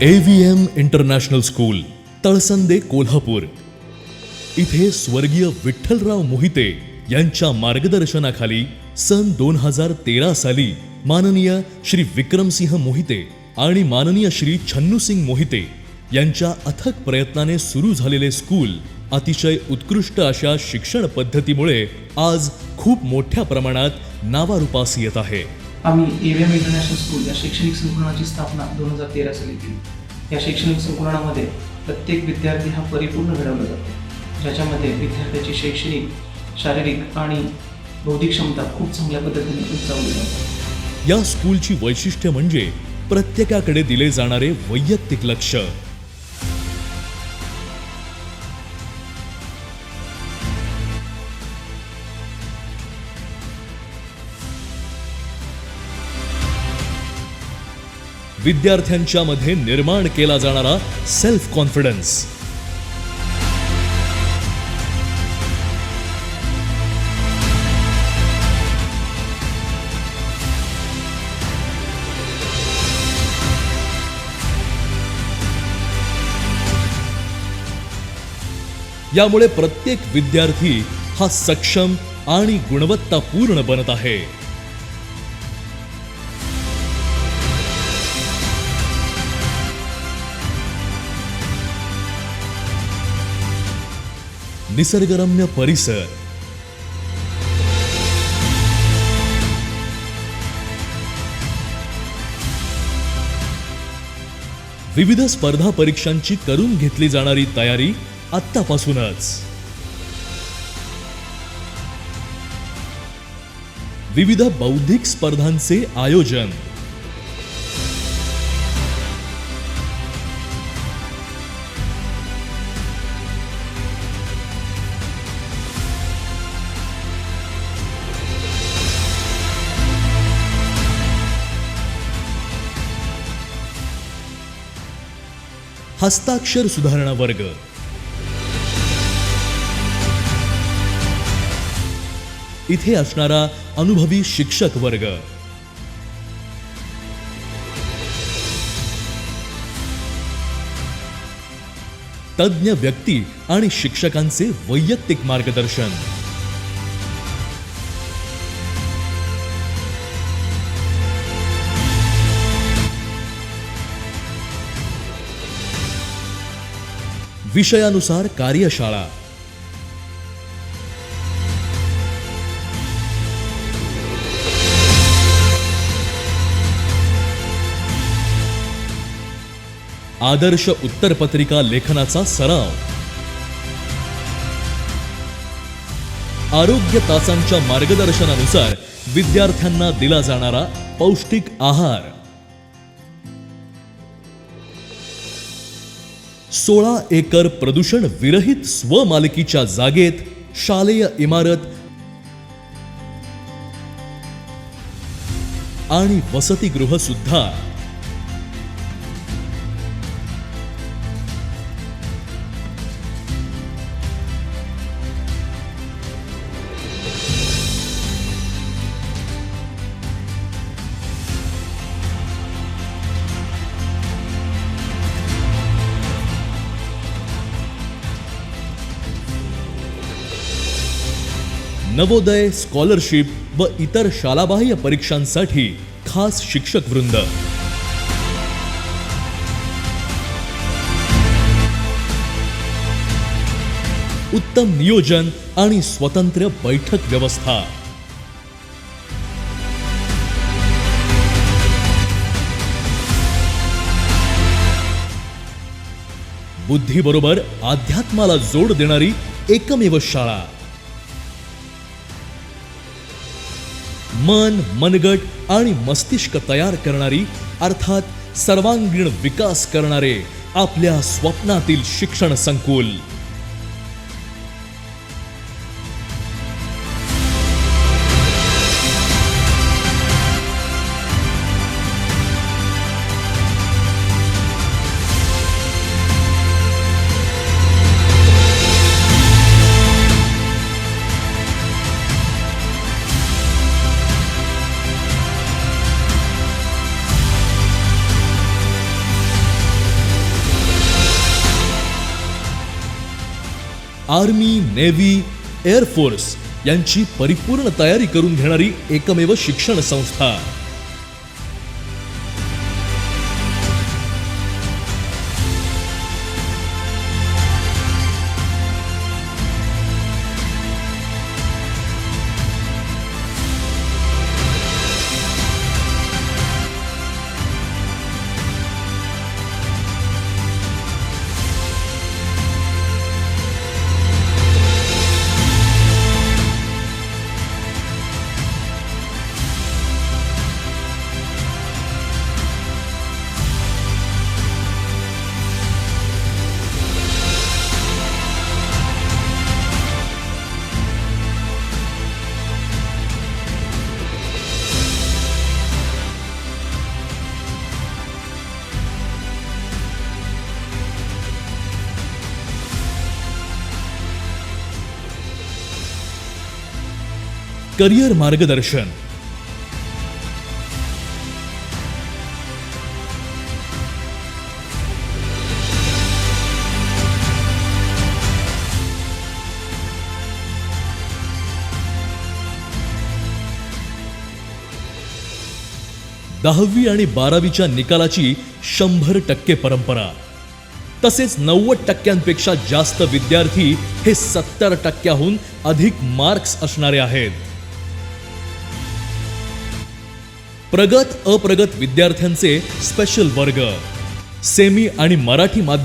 AVM international school, Talsande, Kolhapur. इथे स्वर्गीय विठ्ठलराव मोहिते यांच्या मार्गदर्शनाखाली सन 2013 साली माननीय श्री विक्रमसिंह मोहिते आणि माननीय श्री छन्नूसिंग मोहिते यांच्या अथक प्रयत्नाने सुरू झालेले स्कूल अतिशय उत्कृष्ट अशा शिक्षण पद्धतीमुळे आज खूप मोठ्या प्रमाणात नावारूपास येत आहे. आम्ही AVM इंटरनॅशनल स्कूल या शैक्षणिक संकुलाची स्थापना 2013 साली केली. या शैक्षणिक संकुलामध्ये प्रत्येक विद्यार्थी हा परिपूर्ण घडवला जातो, ज्याच्यामध्ये विद्यार्थ्याची शैक्षणिक, शारीरिक आणि बौद्धिक क्षमता खूप चांगल्या पद्धतीने उंचावली जाते. या स्कूलची वैशिष्ट्य म्हणजे प्रत्येकाकडे दिले जाणारे वैयक्तिक लक्ष. विद्यार्थ्यांच्या मध्ये निर्माण केला जाणारा सेल्फ कॉन्फिडन्स. यामुळे प्रत्येक विद्यार्थी हा सक्षम आणि गुणवत्तापूर्ण बनत आहे. निसर्गरम्य परिसर, विविध स्पर्धा परीक्षांची करून घेतली जाणारी तयारी आत्तापासूनच, विविध बौद्धिक स्पर्धांचे आयोजन, हस्ताक्षर सुधारणा वर्ग, इथे असणारा अनुभवी शिक्षक वर्ग, तज्ञ व्यक्ती आणि शिक्षकांचे वैयक्तिक मार्गदर्शन, विषयानुसार कार्यशाळा, आदर्श उत्तरपत्रिका लेखनाचा सराव, आरोग्य तासांच्या मार्गदर्शनानुसार विद्यार्थ्यांना दिला जाणारा पौष्टिक आहार, 16 एकर प्रदूषण विरहित स्वमालकीच्या जागेत शालेय इमारत आणि वसतिगृह सुद्धा. नवोदय, स्कॉलरशिप व इतर शालाबाह्य परीक्षांसाठी खास शिक्षक वृंद, उत्तम नियोजन आणि स्वतंत्र बैठक व्यवस्था, बुद्धीबरोबर अध्यात्माला जोड देणारी एकमेव शाळा, मन, मनगट आणि मस्तिष्क तयार करणारी, अर्थात सर्वांगीण विकास करणारे आपल्या स्वप्नातील शिक्षण संकुल. आर्मी, नेव्ही, एअरफोर्स यांची परिपूर्ण तयारी करून घेणारी एकमेव शिक्षण संस्था. करिअर मार्गदर्शन, दहावी आणि 12वीच्या निकालाची 100% परंपरा. तसेच 90% जास्त विद्यार्थी हे 70%हून अधिक मार्क्स असणारे आहेत. प्रगत अप्रगत विद्यार्थ्यांचे स्पेशल वर्ग, सेमी आणि मराठी माध्यम